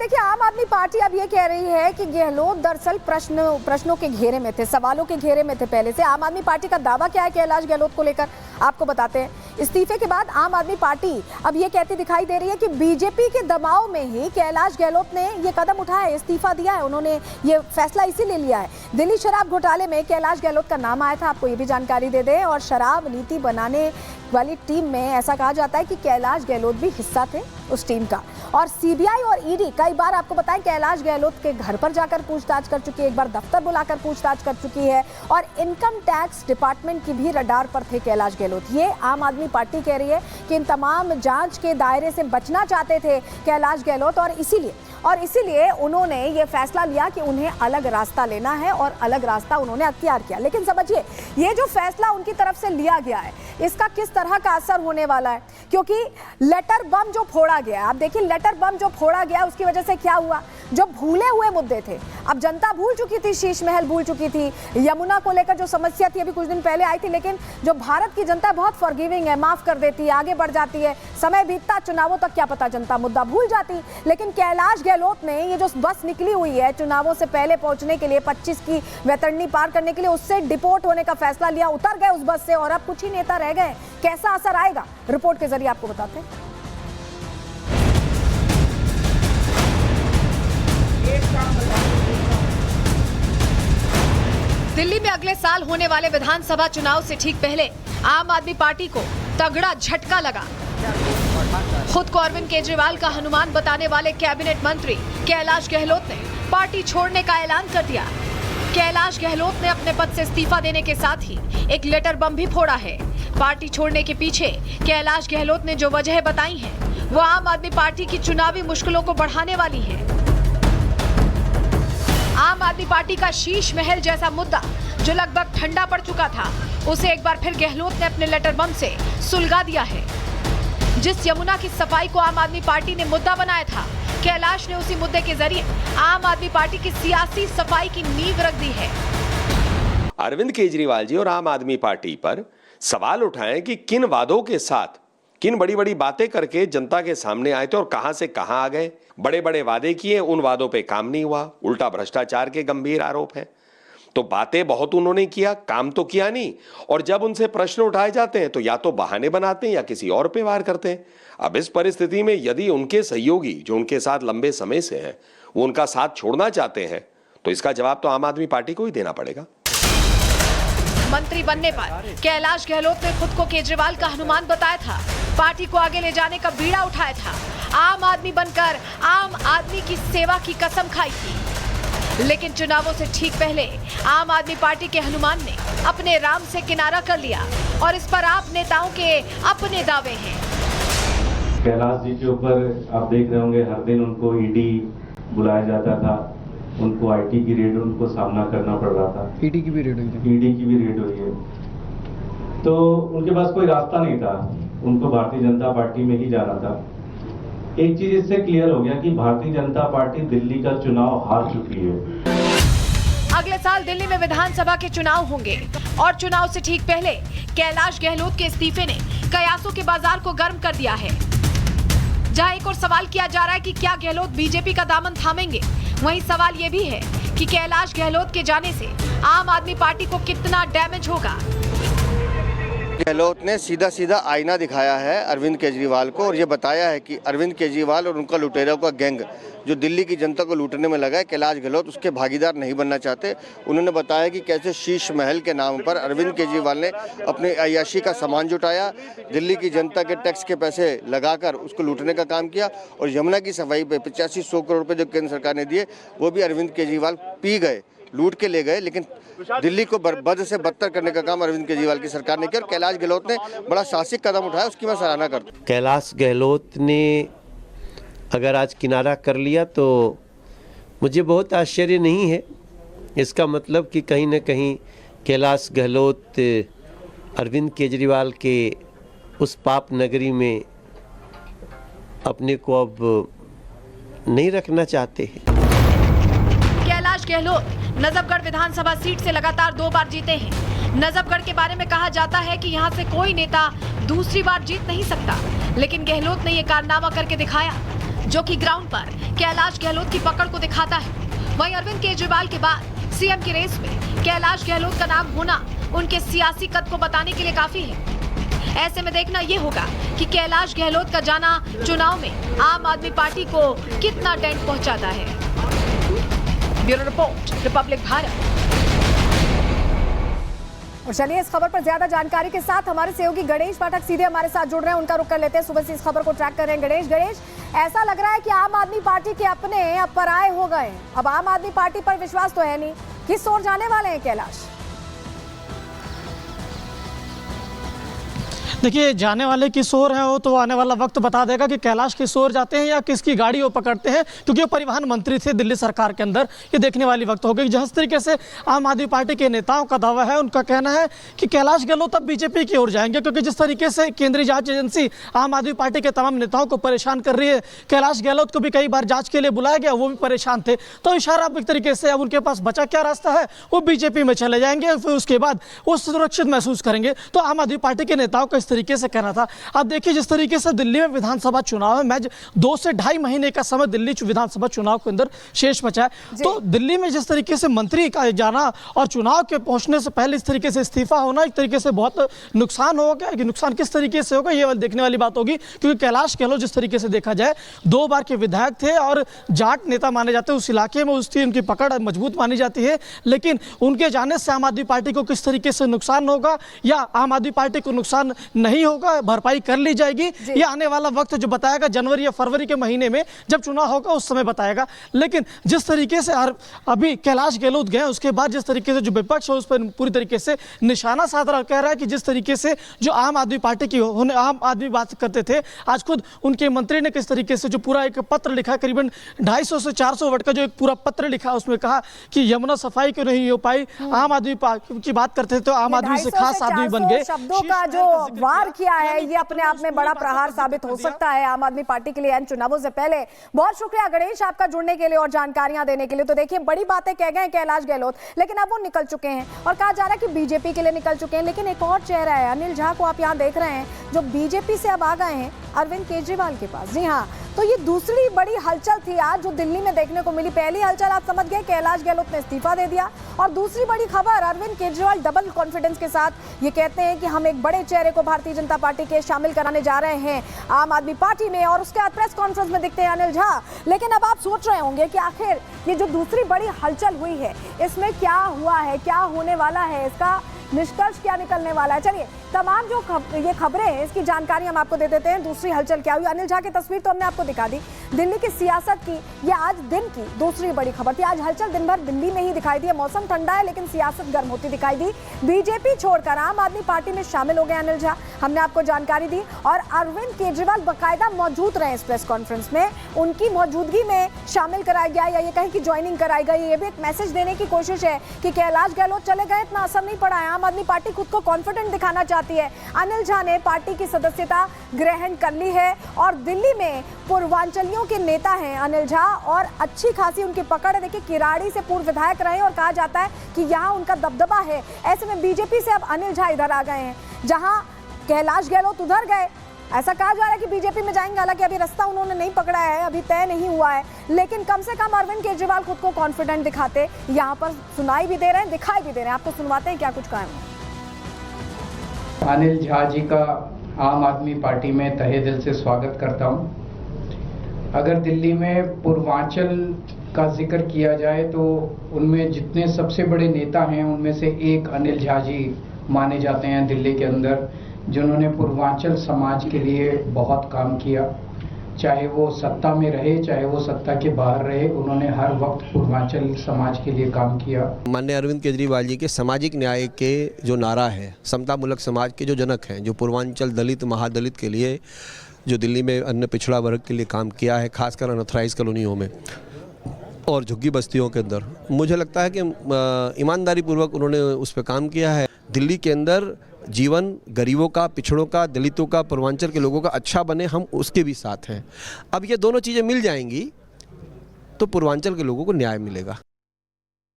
देखिए, आम आदमी पार्टी अब ये कह रही है कि गहलोत दरअसल प्रश्नों के घेरे में थे, सवालों के घेरे में थे पहले से। आम आदमी पार्टी का दावा क्या है कैलाश गहलोत को लेकर, आपको बताते हैं। इस्तीफे के बाद आम आदमी पार्टी अब ये कहती दिखाई दे रही है कि बीजेपी के दबाव में ही कैलाश गहलोत ने ये कदम उठाया है, इस्तीफा दिया है। उन्होंने ये फैसला इसीलिए लिया है। दिल्ली शराब घोटाले में कैलाश गहलोत का नाम आया था, आपको ये भी जानकारी दे दें। और शराब नीति बनाने वाली टीम में ऐसा कहा जाता है कि कैलाश गहलोत भी हिस्सा थे उस टीम का। और सीबीआई और ईडी कई बार, आपको बताएं, कैलाश गहलोत के घर पर जाकर पूछताछ कर चुकी है, एक बार दफ्तर बुलाकर पूछताछ कर चुकी है। और इनकम टैक्स डिपार्टमेंट की भी रडार पर थे कैलाश गहलोत। ये आम आदमी पार्टी कह रही है कि इन तमाम जांच के दायरे से बचना चाहते थे कैलाश गहलोत, और इसीलिए उन्होंने ये फैसला लिया कि उन्हें अलग रास्ता लेना है और अलग रास्ता उन्होंने अख्तियार किया। लेकिन समझिए, ये जो फैसला उनकी तरफ से लिया गया है, इसका किस तरह का असर होने वाला है, क्योंकि लेटर बम जो फोड़ा गया, आप देखिए लेटर बम जो फोड़ा गया उसकी वजह से क्या हुआ, जो भूले हुए मुद्दे थे अब जनता भूल चुकी थी, शीश महल भूल चुकी थी, यमुना को लेकर जो समस्या थी अभी कुछ दिन पहले आई थी, लेकिन जो भारत की जनता बहुत फॉरगिविंग है, माफ कर देती है, आगे बढ़ जाती है। समय बीतता, चुनावों तक क्या पता जनता मुद्दा भूल जाती। लेकिन कैलाश गहलोत ने ये जो बस निकली हुई है चुनावों से पहले पहुंचने के लिए, 25 की वैतरणी पार करने के लिए, उससे डिपोर्ट होने का फैसला लिया, उतर गए उस बस से और अब कुछ ही नेता रह गए। कैसा असर आएगा, रिपोर्ट के जरिए आपको बताते हैं। दिल्ली में अगले साल होने वाले विधानसभा चुनाव से ठीक पहले आम आदमी पार्टी को तगड़ा झटका लगा। खुद को अरविंद केजरीवाल का हनुमान बताने वाले कैबिनेट मंत्री कैलाश गहलोत ने पार्टी छोड़ने का ऐलान कर दिया। कैलाश गहलोत ने अपने पद से इस्तीफा देने के साथ ही एक लेटर बम भी फोड़ा है। पार्टी छोड़ने के पीछे कैलाश गहलोत ने जो वजह बताई है, वो आम आदमी पार्टी की चुनावी मुश्किलों को बढ़ाने वाली है। आम आदमी पार्टी का शीश महल जैसा मुद्दा जो लगभग ठंडा पड़ चुका था, उसे एक बार फिर गहलोत ने अपने लेटर बम से सुलगा दिया है। जिस यमुना की सफाई को आम आदमी पार्टी ने मुद्दा बनाया था, कैलाश ने उसी मुद्दे के जरिए आम आदमी पार्टी की सियासी सफाई की नींव रख दी है। अरविंद केजरीवाल जी और आम आदमी पार्टी पर सवाल उठाएं कि किन वादों के साथ, किन बड़ी बड़ी बातें करके जनता के सामने आए थे और कहां से कहां आ गए। बड़े बड़े वादे किए, उन वादों पे काम नहीं हुआ, उल्टा भ्रष्टाचार के गंभीर आरोप हैं। तो बातें बहुत उन्होंने किया, काम तो किया नहीं। और जब उनसे प्रश्न उठाए जाते हैं तो या तो बहाने बनाते हैं या किसी और पे वार करते हैं। अब इस परिस्थिति में यदि उनके सहयोगी जो उनके साथ लंबे समय से हैं, वो उनका साथ छोड़ना चाहते हैं, तो इसका जवाब तो आम आदमी पार्टी को ही देना पड़ेगा। मंत्री बनने पर कैलाश गहलोत ने खुद को केजरीवाल का हनुमान बताया था, पार्टी को आगे ले जाने का बीड़ा उठाया था, आम आदमी बनकर आम आदमी की सेवा की कसम खाई थी। लेकिन चुनावों से ठीक पहले आम आदमी पार्टी के हनुमान ने अपने राम से किनारा कर लिया और इस पर आप नेताओं के अपने दावे हैं। कैलाश जी के ऊपर आप देख रहे होंगे, हर दिन उनको ईडी बुलाया जाता था, उनको आईटी की रेड उनको सामना करना पड़ रहा था। ईडी की भी रेड हुई है। तो उनके पास कोई रास्ता नहीं था, उनको भारतीय जनता पार्टी में ही जाना था। एक चीज इससे क्लियर हो गया कि भारतीय जनता पार्टी दिल्ली का चुनाव हार चुकी है। अगले साल दिल्ली में विधानसभा के चुनाव होंगे और चुनाव से ठीक पहले कैलाश गहलोत के इस्तीफे ने कयासों के बाजार को गर्म कर दिया है। जहां एक और सवाल किया जा रहा है कि क्या गहलोत बीजेपी का दामन थामेंगे, वहीं सवाल ये भी है कि कैलाश गहलोत के जाने से आम आदमी पार्टी को कितना डैमेज होगा। गहलोत ने सीधा सीधा आईना दिखाया है अरविंद केजरीवाल को और ये बताया है कि अरविंद केजरीवाल और उनका लुटेरों का गैंग जो दिल्ली की जनता को लूटने में लगा है, कैलाश गहलोत उसके भागीदार नहीं बनना चाहते। उन्होंने बताया कि कैसे शीश महल के नाम पर अरविंद केजरीवाल ने अपने अय्याशी का सामान जुटाया, दिल्ली की जनता के टैक्स के पैसे लगाकर उसको लूटने का काम किया और यमुना की सफाई पे 85-100 करोड़ रुपए जो केंद्र सरकार ने दिए, वो भी अरविंद केजरीवाल पी गए, लूट के ले गए। लेकिन दिल्ली को बद से बदतर करने का काम अरविंद केजरीवाल की सरकार ने किया और कैलाश गहलोत ने बड़ा साहसिक कदम उठाया, उसकी मैं सराहना करता हूँ। कैलाश गहलोत ने अगर आज किनारा कर लिया तो मुझे बहुत आश्चर्य नहीं है। इसका मतलब कि कहीं न कहीं कैलाश गहलोत अरविंद केजरीवाल के उस पाप नगरी में अपने को अब नहीं रखना चाहते हैं। कैलाश गहलोत नजफगढ़ विधानसभा सीट से लगातार 2 बार जीते हैं। नजफगढ़ के बारे में कहा जाता है कि यहां से कोई नेता दूसरी बार जीत नहीं सकता, लेकिन गहलोत ने यह कारनामा करके दिखाया। जो कि ग्राउंड पर कैलाश गहलोत की पकड़ को दिखाता है। वहीं अरविंद केजरीवाल के बाद सीएम की रेस में कैलाश गहलोत का नाम होना उनके सियासी कद को बताने के लिए काफी है। ऐसे में देखना ये होगा कि कैलाश गहलोत का जाना चुनाव में आम आदमी पार्टी को कितना डेंट पहुंचाता है। Bureau report, Republic Bharat. और चलिए इस खबर पर ज्यादा जानकारी के साथ हमारे सहयोगी गणेश पाठक सीधे हमारे साथ जुड़ रहे हैं, उनका रुख कर लेते हैं। सुबह से इस खबर को ट्रैक कर रहे हैं गणेश, ऐसा लग रहा है कि आम आदमी पार्टी के अपने अब पराये हो गए। अब आम आदमी पार्टी पर विश्वास तो है नहीं। किस ओर जाने वाले हैं कैलाश? देखिए, जाने वाले किस ओर हैं वो तो आने वाला वक्त बता देगा कि कैलाश किस ओर जाते हैं या किसकी गाड़ी वो पकड़ते हैं, क्योंकि वो परिवहन मंत्री थे दिल्ली सरकार के अंदर। ये देखने वाली वक्त होगी। जिस तरीके से आम आदमी पार्टी के नेताओं का दावा है, उनका कहना है कि कैलाश गहलोत अब बीजेपी की ओर जाएंगे, क्योंकि जिस तरीके से केंद्रीय जांच एजेंसी आम आदमी पार्टी के तमाम नेताओं को परेशान कर रही है, कैलाश गहलोत को भी कई बार जाँच के लिए बुलाया गया, वो भी परेशान थे। तो इशारा एक तरीके से अब उनके पास बचा क्या रास्ता है, वो बीजेपी में चले जाएंगे, फिर उसके बाद वो सुरक्षित महसूस करेंगे। तो आम आदमी पार्टी के नेताओं का इस तरीके से कहना था। अब देखिए, जिस तरीके से दिल्ली में विधानसभा चुनाव है, मैच 2 से ढाई महीने का समय दिल्ली विधानसभा चुनाव के अंदर शेष बचा है। तो दिल्ली में जिस तरीके से मंत्री का जाना और चुनाव के पहुंचने से पहले इस तरीके से इस्तीफा होना एक तरीके से बहुत नुकसान होगा। कि नुकसान किस तरीके से होगा ये देखने वाली बात होगी, क्योंकि कैलाश गहलोत जिस तरीके से देखा जाए 2 बार के विधायक थे और जाट नेता माने जाते हैं। उस इलाके में उसकी उनकी पकड़ मजबूत मानी जाती है, लेकिन उनके जाने से आम आदमी पार्टी को किस तरीके से नुकसान होगा या आम आदमी पार्टी को नुकसान नहीं होगा, भरपाई कर ली जाएगी, ये आने वाला वक्त जो बताएगा। जनवरी या फरवरी के महीने में जब चुनाव होगा उस समय बताएगा। लेकिन जिस तरीके से अभी कैलाश गहलोत गए, उसके बाद जिस तरीके से जो विपक्ष है उस पर पूरी तरीके से निशाना साध रहा, कह रहा है कि जिस तरीके से जो आम आदमी पार्टी की आम आदमी बात करते थे, आज खुद उनके मंत्री ने किस तरीके से जो पूरा एक पत्र लिखा, करीबन 250 से 400 वर्ड का जो एक पूरा पत्र लिखा, उसमें कहा कि यमुना सफाई क्यों नहीं हो पाई। आम आदमी की बात करते थे तो आम आदमी से खास आदमी बन गए। शब्दों का जो वार किया है ये अपने आप में बड़ा प्रहार साबित हो सकता है आम आदमी पार्टी के लिए इन चुनावों से पहले। बहुत शुक्रिया गणेश आपका जुड़ने के लिए और जानकारियां देने के लिए। तो देखिए, बड़ी बातें कह गए कैलाश गहलोत, लेकिन अब वो निकल चुके हैं और कहा जा रहा है कि बीजेपी के लिए निकल चुके हैं। लेकिन एक और चेहरा है, अनिल झा को आप यहाँ देख रहे हैं, जो बीजेपी से अब आ गए हैं अरविंद केजरीवाल के पास। जी हाँ, तो ये दूसरी बड़ी हलचल थी आज जो दिल्ली में देखने को मिली। पहली हलचल आप समझ गए, कैलाश गहलोत ने इस्तीफा दे दिया, और दूसरी बड़ी खबर, अरविंद केजरीवाल डबल कॉन्फिडेंस के साथ ये कहते हैं कि हम एक बड़े चेहरे को भारतीय जनता पार्टी के शामिल कराने जा रहे हैं आम आदमी पार्टी में। और उसके बाद प्रेस कॉन्फ्रेंस में दिखते हैं अनिल झा। लेकिन अब आप सोच रहे होंगे कि आखिर ये जो दूसरी बड़ी हलचल हुई है इसमें क्या हुआ है, क्या होने वाला है, इसका निष्कर्ष क्या निकलने वाला है। चलिए, तमाम जो ये खबरें हैं इसकी जानकारी हम आपको दे देते हैं। दूसरी हलचल क्या हुई, अनिल झा की तस्वीर तो हमने आपको दिखा दी। दिल्ली की सियासत की ये आज दिन की दूसरी बड़ी खबर थी। आज हलचल दिन भर दिल्ली में ही दिखाई दी। मौसम ठंडा है लेकिन सियासत गर्म होती दिखाई दी। बीजेपी छोड़कर आम आदमी पार्टी में शामिल हो गए अनिल झा, हमने आपको जानकारी दी। और अरविंद केजरीवाल बाकायदा मौजूद रहे इस प्रेस कॉन्फ्रेंस में, उनकी मौजूदगी में शामिल कराया गया या ये कहीं की ज्वाइनिंग कराई गई। ये भी एक मैसेज देने की कोशिश है कि कैलाश गहलोत चले गए, इतना असर नहीं पड़ा है। आम आदमी पार्टी खुद को कॉन्फिडेंट दिखाना चाहती है। अनिल झा ने पार्टी की सदस्यता ग्रहण कर ली है और दिल्ली में पूर्वांचलियों के नेता हैं अनिल झा, और अच्छी खासी उनकी पकड़ है। देखिए, किराड़ी से पूर्व विधायक रहे और कहा जाता है कि यहाँ उनका दबदबा है। ऐसे में बीजेपी से अब अनिल झा इधर आ गए हैं, जहां कैलाश गहलोत उधर गए। ऐसा कहा जा रहा है कि बीजेपी में जाएंगे, हालांकि अभी रास्ता उन्होंने नहीं पकड़ा है, अभी तय नहीं हुआ है। लेकिन कम से कम अरविंद केजरीवाल खुद को कॉन्फिडेंट दिखाते यहाँ पर सुनाई भी दे रहे हैं, दिखाई भी दे रहे हैं। आपको सुनवाते हैं क्या कुछ कहा है। अनिल झा जी का आम आदमी पार्टी में तहे दिल से स्वागत करता हूं। अगर दिल्ली में पूर्वांचल का जिक्र किया जाए तो उनमें जितने सबसे बड़े नेता हैं उनमें से एक अनिल झा जी माने जाते हैं दिल्ली के अंदर, जिन्होंने पूर्वांचल समाज के लिए बहुत काम किया। चाहे वो सत्ता में रहे, चाहे वो सत्ता के बाहर रहे, उन्होंने हर वक्त पूर्वांचल समाज के लिए काम किया। माननीय अरविंद केजरीवाल जी के सामाजिक न्याय के जो नारा है, समतामूलक समाज के जो जनक हैं, जो पूर्वांचल दलित महादलित के लिए, जो दिल्ली में अन्य पिछड़ा वर्ग के लिए काम किया है, खासकर अनऑथराइज कॉलोनियों में और झुग्गी बस्तियों के अंदर, मुझे लगता है कि ईमानदारी पूर्वक उन्होंने उस पर काम किया है। दिल्ली के अंदर जीवन गरीबों का, पिछड़ों का, दलितों का, पूर्वांचल के लोगों का अच्छा बने, हम उसके भी साथ हैं। अब ये दोनों चीज़ें मिल जाएंगी तो पूर्वांचल के लोगों को न्याय मिलेगा।